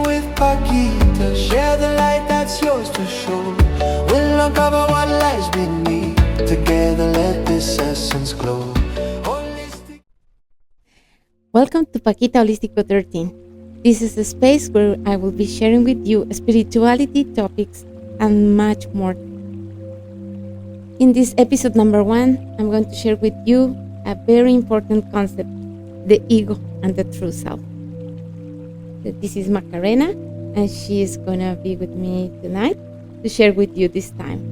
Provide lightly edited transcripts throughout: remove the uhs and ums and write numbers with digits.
with Pakita, share the light that's yours to show. We'll uncover what lies beneath. Together let this essence glow. Welcome to Pakita Holistika 13. This is a space where I will be sharing with you spirituality topics and much more. In this episode number 1, I'm going to share with you a very important concept, the ego and the true self. This is Macarena, and she is going to be with me tonight to share with you this time.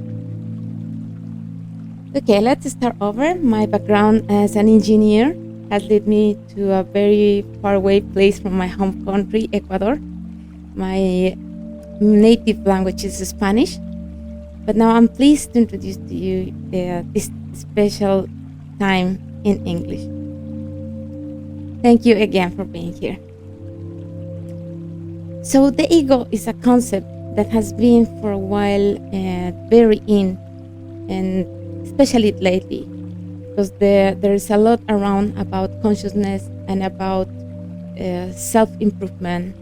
Okay, let's start over. My background as an engineer has led me to a very far away place from my home country, Ecuador. My native language is Spanish, but now I'm pleased to introduce to you this special time in English. Thank you again for being here. So the ego is a concept that has been for a while very in, and especially lately, because there is a lot around about consciousness and about self-improvement.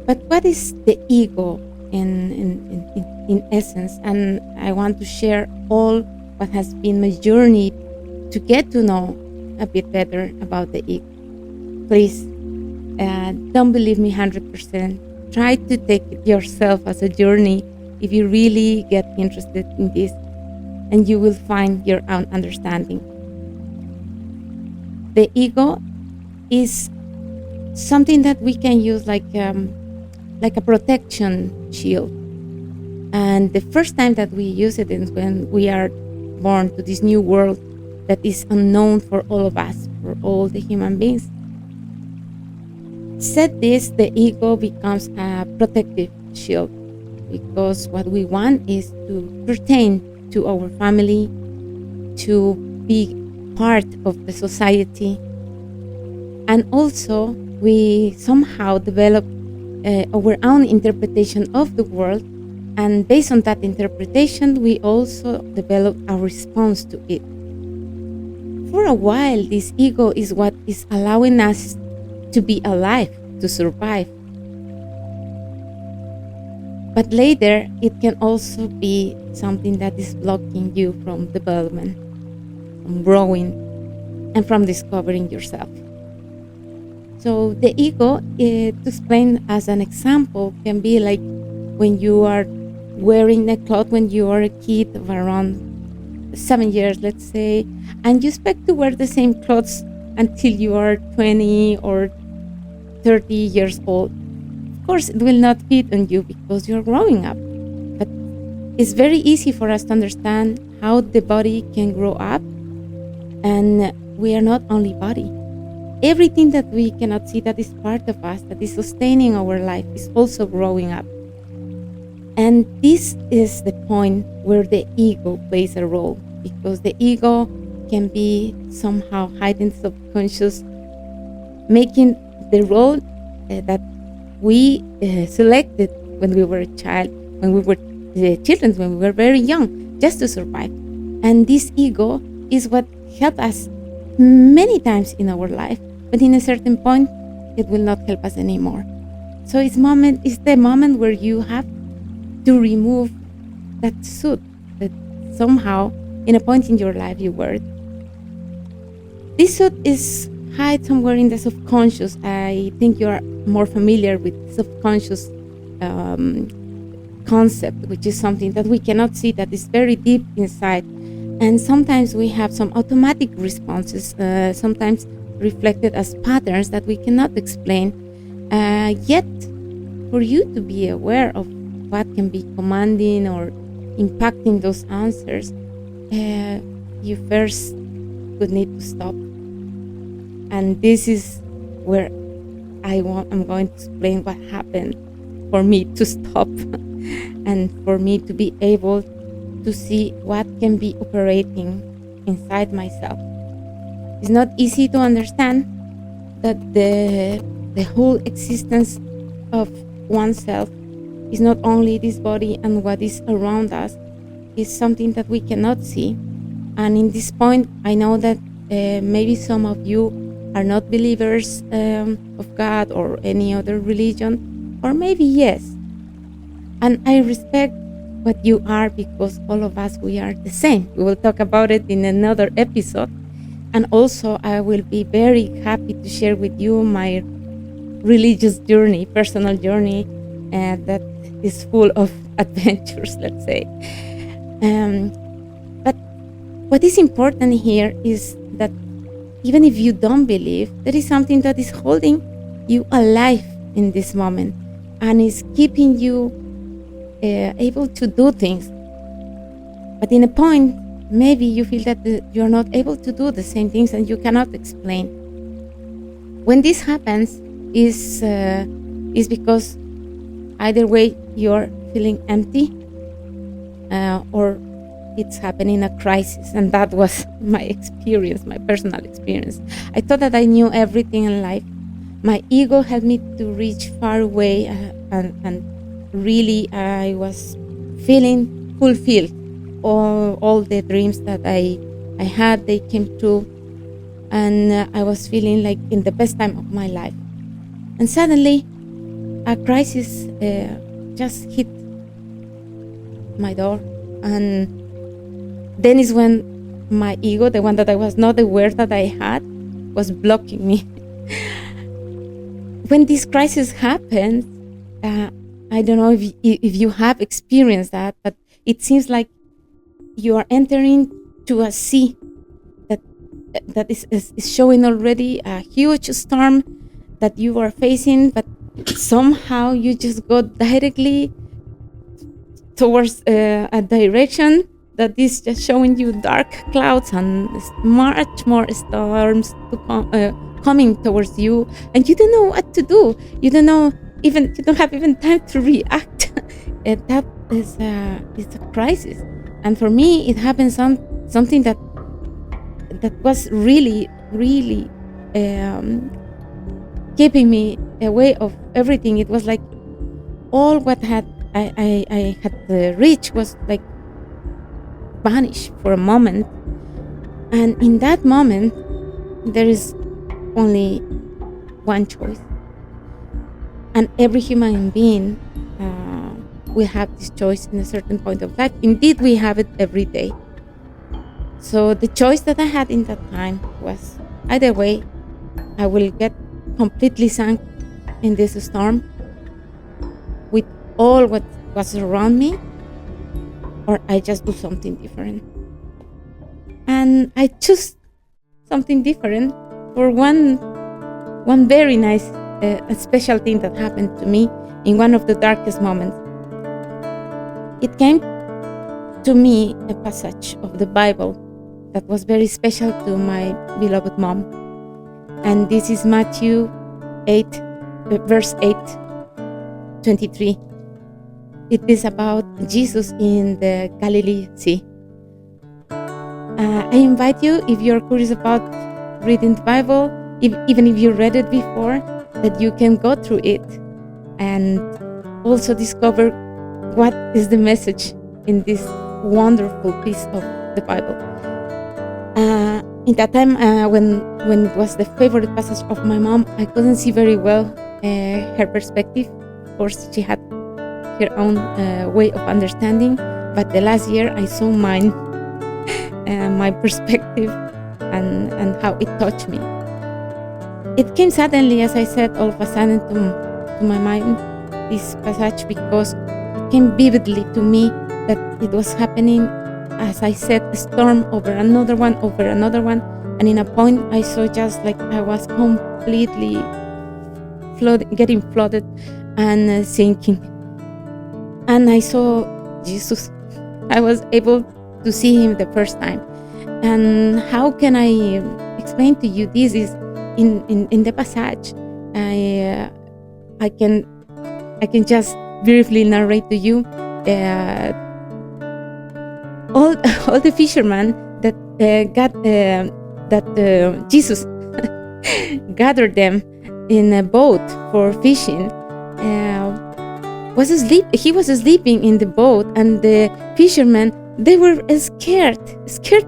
But what is the ego in essence? And I want to share all what has been my journey to get to know a bit better about the ego. Please, don't believe me 100%. Try to take it yourself as a journey if you really get interested in this, and you will find your own understanding. The ego is something that we can use like a protection shield. And the first time that we use it is when we are born to this new world that is unknown for all of us, for all the human beings. Said this, the ego becomes a protective shield, because what we want is to pertain to our family, to be part of the society, and also we somehow develop our own interpretation of the world, and based on that interpretation we also develop a response to it. For a while, this ego is what is allowing us to be alive, to survive. But later, it can also be something that is blocking you from development, from growing, and from discovering yourself. So the ego, to explain as an example, can be like when you are wearing a cloth when you are a kid of around 7 years, let's say, and you expect to wear the same clothes until you are 20 or 30 years old. Of course, it will not fit on you because you're growing up. But it's very easy for us to understand how the body can grow up, and we are not only body. Everything that we cannot see that is part of us, that is sustaining our life, is also growing up. And this is the point where the ego plays a role, because the ego can be somehow hiding subconscious, making the role that we selected when we were a child, when we were children, when we were very young, just to survive. And this ego is what helped us many times in our life, but in a certain point, it will not help us anymore. So it's the moment where you have to remove that suit that somehow, in a point in your life, you wear. This suit is hide somewhere in the subconscious. I think you are more familiar with subconscious concept, which is something that we cannot see, that is very deep inside. And sometimes we have some automatic responses, sometimes reflected as patterns that we cannot explain. Yet, for you to be aware of what can be commanding or impacting those answers, you first would need to stop. And this is where I'm going to explain what happened for me to stop and for me to be able to see what can be operating inside myself. It's not easy to understand that the whole existence of oneself is not only this body and what is around us, is something that we cannot see. And in this point, I know that maybe some of you are not believers of God or any other religion, or maybe yes. And I respect what you are, because all of us, we are the same. We will talk about it in another episode. And also, I will be very happy to share with you my religious journey, personal journey, that is full of adventures, let's say. But what is important here is that even if you don't believe, there is something that is holding you alive in this moment and is keeping you able to do things. But in a point, maybe you feel that you're not able to do the same things and you cannot explain. When this happens, is because either way you're feeling empty, or it's happening a crisis. And that was my experience, my personal experience. I thought that I knew everything in life. My ego helped me to reach far away, and really I was feeling fulfilled. All the dreams that I had, they came true, and I was feeling like in the best time of my life. And suddenly, a crisis just hit my door, and then is when my ego, the one that I was not aware that I had, was blocking me. When this crisis happened, I don't know if you have experienced that, but it seems like you are entering to a sea that is showing already a huge storm that you are facing, but somehow you just go directly towards a direction that is just showing you dark clouds and much more storms to coming towards you, and you don't know what to do. You don't have even time to react. That is a crisis. And for me, it happened something that was really, really keeping me away of everything. It was like all what I had reached was like vanished for a moment. And in that moment, there is only one choice. And every human being will have this choice in a certain point of life. Indeed, we have it every day. So the choice that I had in that time was either way, I will get completely sunk in this storm with all what was around me, or I just do something different. And I chose something different for one very nice, a special thing that happened to me in one of the darkest moments. It came to me a passage of the Bible that was very special to my beloved mom. And this is Matthew 8, verse 8, 23. It is about Jesus in the Galilee Sea. I invite you, if you're curious about reading the Bible, even if you read it before, that you can go through it and also discover what is the message in this wonderful piece of the Bible. In that time, when it was the favorite passage of my mom, I couldn't see very well her perspective. Of course, she had her own way of understanding, but the last year I saw mine, my perspective, and how it touched me. It came suddenly, as I said, all of a sudden to my mind, this passage, because it came vividly to me that it was happening, as I said, a storm over another one, and in a point I saw just like I was completely getting flooded and sinking. And I saw Jesus. I was able to see him the first time. And how can I explain to you this? Is in the passage, I can just briefly narrate to you all the fishermen that Jesus gathered them in a boat for fishing. Was asleep. He was sleeping in the boat, and the fishermen, they were scared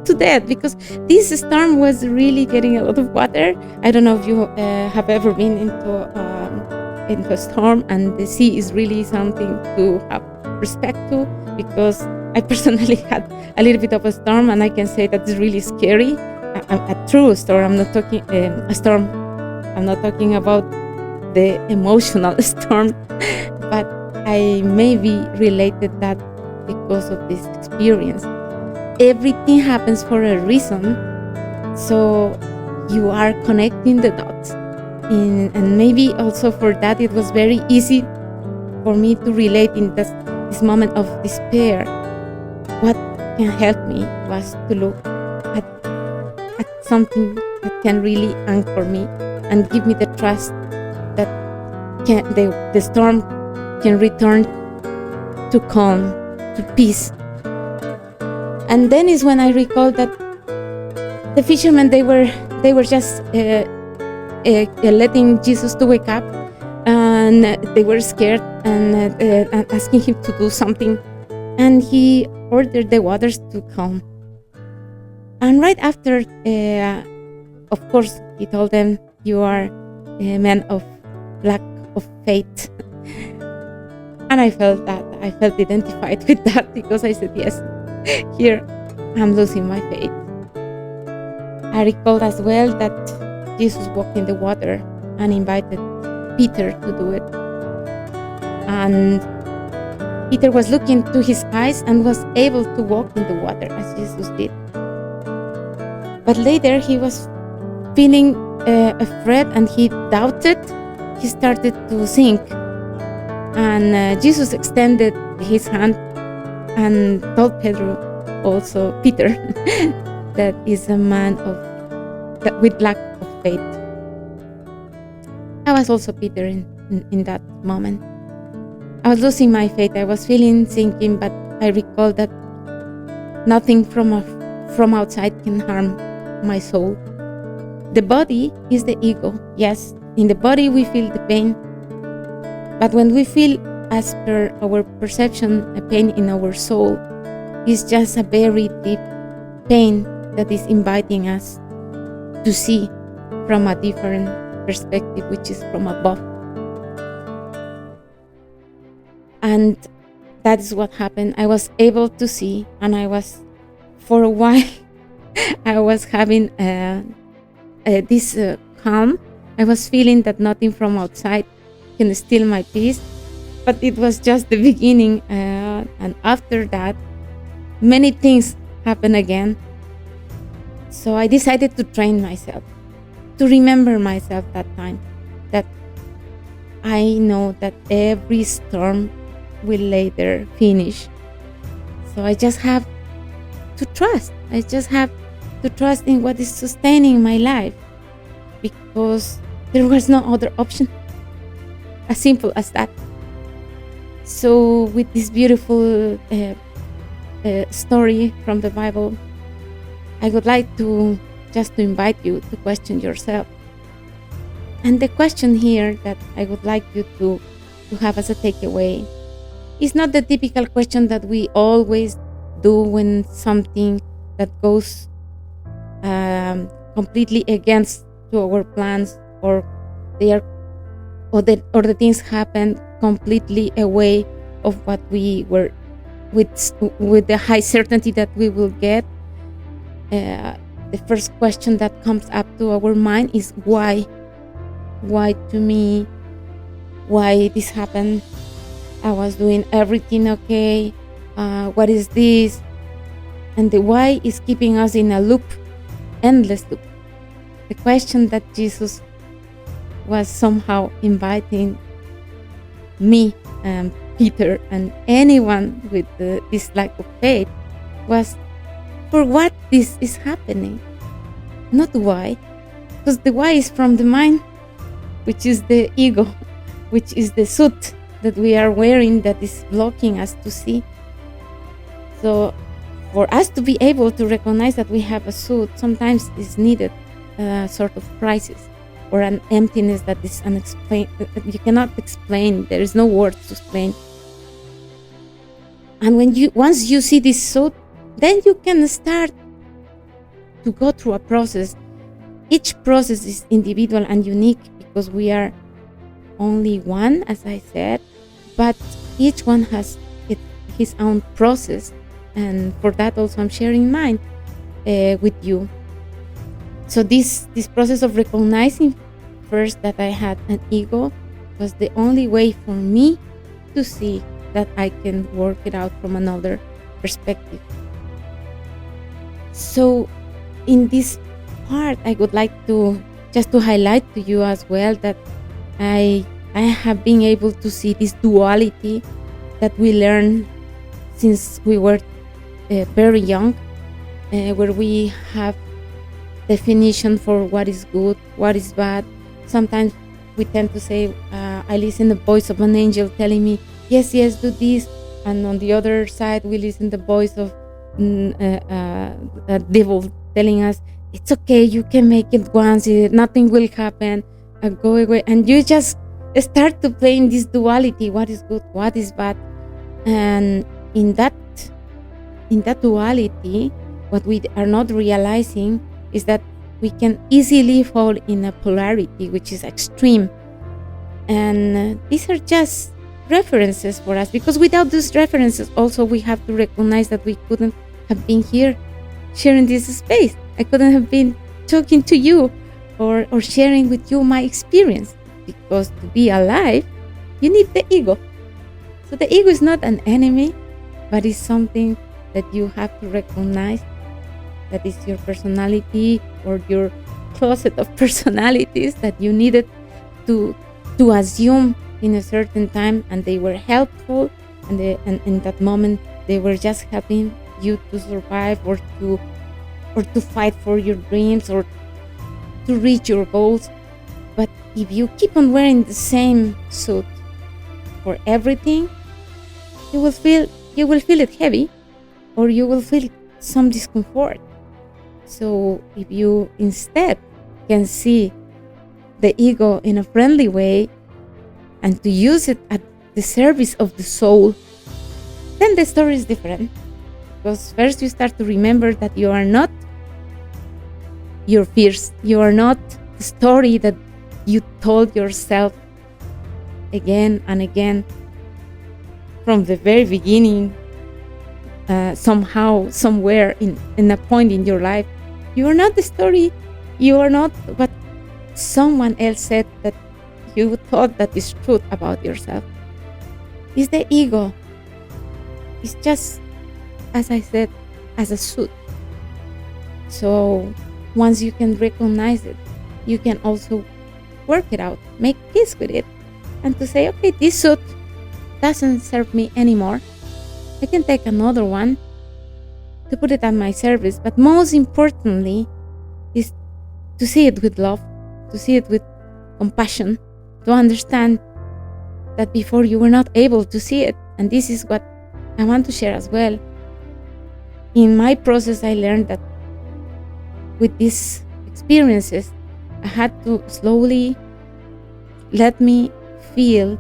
to death, because this storm was really getting a lot of water. I don't know if you have ever been into into a storm, and the sea is really something to have respect to, because I personally had a little bit of a storm, and I can say that it's really scary. A true storm. I'm not talking a storm. I'm not talking about the emotional storm, but I maybe related that because of this experience. Everything happens for a reason, so you are connecting the dots. And maybe also for that it was very easy for me to relate in this moment of despair. What can help me was to look at something that can really anchor me and give me the trust that the storm can return to calm, to peace. And then is when I recall that the fishermen, they were just letting Jesus to wake up, and they were scared and asking him to do something, and he ordered the waters to calm. And right after, of course, he told them, "You are a man of lack of faith." And I felt identified with that, because I said, yes, here I'm losing my faith. I recalled as well that Jesus walked in the water and invited Peter to do it. And Peter was looking to his eyes and was able to walk in the water as Jesus did. But later he was feeling afraid, and he doubted. He started to sink. And Jesus extended his hand and told Peter, that is a man with lack of faith. I was also Peter in that moment. I was losing my faith. I was feeling sinking, but I recalled that nothing from outside can harm my soul. The body is the ego. Yes, in the body we feel the pain, but when we feel, as per our perception, a pain in our soul, it's just a very deep pain that is inviting us to see from a different perspective, which is from above. And that is what happened. I was able to see, and I was, for a while, I was having this calm. I was feeling that nothing from outside can steal my peace, but it was just the beginning. And after that, many things happened again. So I decided to train myself, to remember myself that time, that I know that every storm will later finish. So I just have to trust. I just have to trust in what is sustaining my life, because there was no other option. As simple as that. So with this beautiful story from the Bible, I would like to invite you to question yourself. And the question here that I would like you to have as a takeaway is not the typical question that we always do when something that goes completely against to our plans, or the things happen completely away of what we were with the high certainty that we will get. The first question that comes up to our mind is why? Why to me? Why this happened? I was doing everything okay. What is this? And the why is keeping us in a loop, endless loop. The question that Jesus was somehow inviting me and Peter and anyone with this lack of faith was, for what this is happening, not why, because the why is from the mind, which is the ego, which is the suit that we are wearing that is blocking us to see. So for us to be able to recognize that we have a suit, sometimes is needed a sort of crisis or an emptiness that is unexplained, that you cannot explain. There is no words to explain. And once you see this suit, then you can start to go through a process. Each process is individual and unique, because we are only one, as I said, but each one has his own process, and for that also I'm sharing mine with you. So this process of recognizing first that I had an ego was the only way for me to see that I can work it out from another perspective. So in this part, I would like to just to highlight to you as well that I have been able to see this duality that we learn since we were very young, where we have definition for what is good, what is bad. Sometimes we tend to say, I listen the voice of an angel telling me, yes, do this. And on the other side, we listen the voice of the devil telling us, it's okay, you can make it once, nothing will happen, go away. And you just start to play in this duality, what is good, what is bad. And in that duality, what we are not realizing is that we can easily fall in a polarity, which is extreme. And these are just references for us, because without these references also we have to recognize that we couldn't have been here sharing this space. I couldn't have been talking to you or sharing with you my experience, because to be alive you need the ego. So the ego is not an enemy, but it's something that you have to recognize, that is your personality or your closet of personalities that you needed to assume in a certain time, and they were helpful, and in that moment they were just helping you to survive or to fight for your dreams or to reach your goals. But if you keep on wearing the same suit for everything, you will feel it heavy, or you will feel some discomfort. So if you instead can see the ego in a friendly way and to use it at the service of the soul, then the story is different. Because first you start to remember that you are not your fears, you are not the story that you told yourself again and again from the very beginning. Somehow, somewhere in a point in your life, you are not the story, you are not what someone else said that you thought that is truth about yourself. It's the ego. It's just, as I said, as a suit. So once you can recognize it, you can also work it out, make peace with it, and to say, okay, this suit doesn't serve me anymore. I can take another one to put it at my service. But most importantly is to see it with love, to see it with compassion, to understand that before you were not able to see it. And this is what I want to share as well. In my process, I learned that with these experiences, I had to slowly let me feel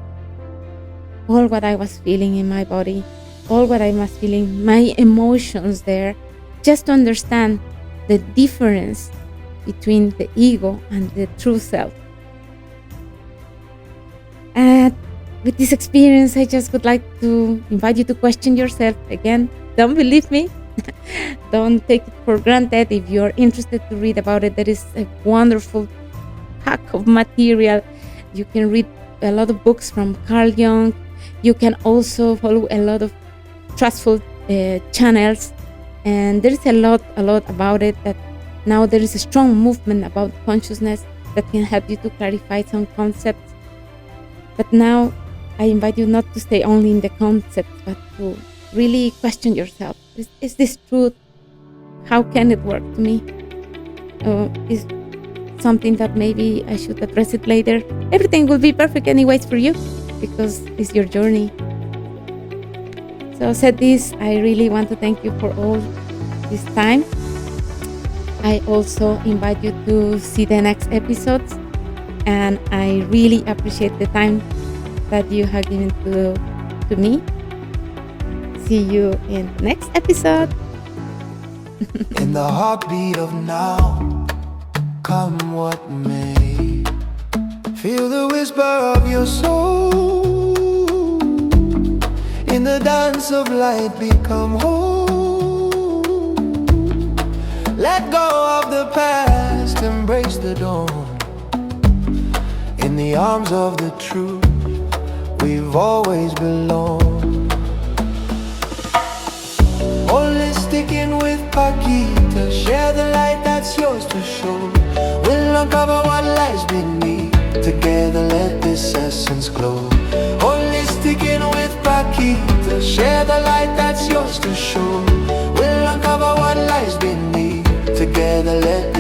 all what I was feeling in my body, all what I was feeling, my emotions there, just to understand the difference between the ego and the true self. And with this experience, I just would like to invite you to question yourself again. Don't believe me. Don't take it for granted. If you're interested to read about it, there is a wonderful pack of material. You can read a lot of books from Carl Jung. You can also follow a lot of trustful channels, and there is a lot about it. That now there is a strong movement about consciousness that can help you to clarify some concepts. But now I invite you not to stay only in the concepts, but to really question yourself. Is this truth? How can it work to me? Is something that maybe I should address it later? Everything will be perfect anyways for you, because it's your journey. So said this, I really want to thank you for all this time. I also invite you to see the next episodes, and I really appreciate the time that you have given to me. See you in the next episode. In the heartbeat of now, come what may, Feel the whisper of your soul. In the dance of light, become whole. Let go of the past, embrace the dawn. In the arms of the truth, we've always belonged. Holistic in with Pakita, share the light that's yours to show. We'll uncover what lies beneath. Together let this essence glow. Holistic in with Pakita, share the light that's yours to show. We'll uncover what lies beneath. Together let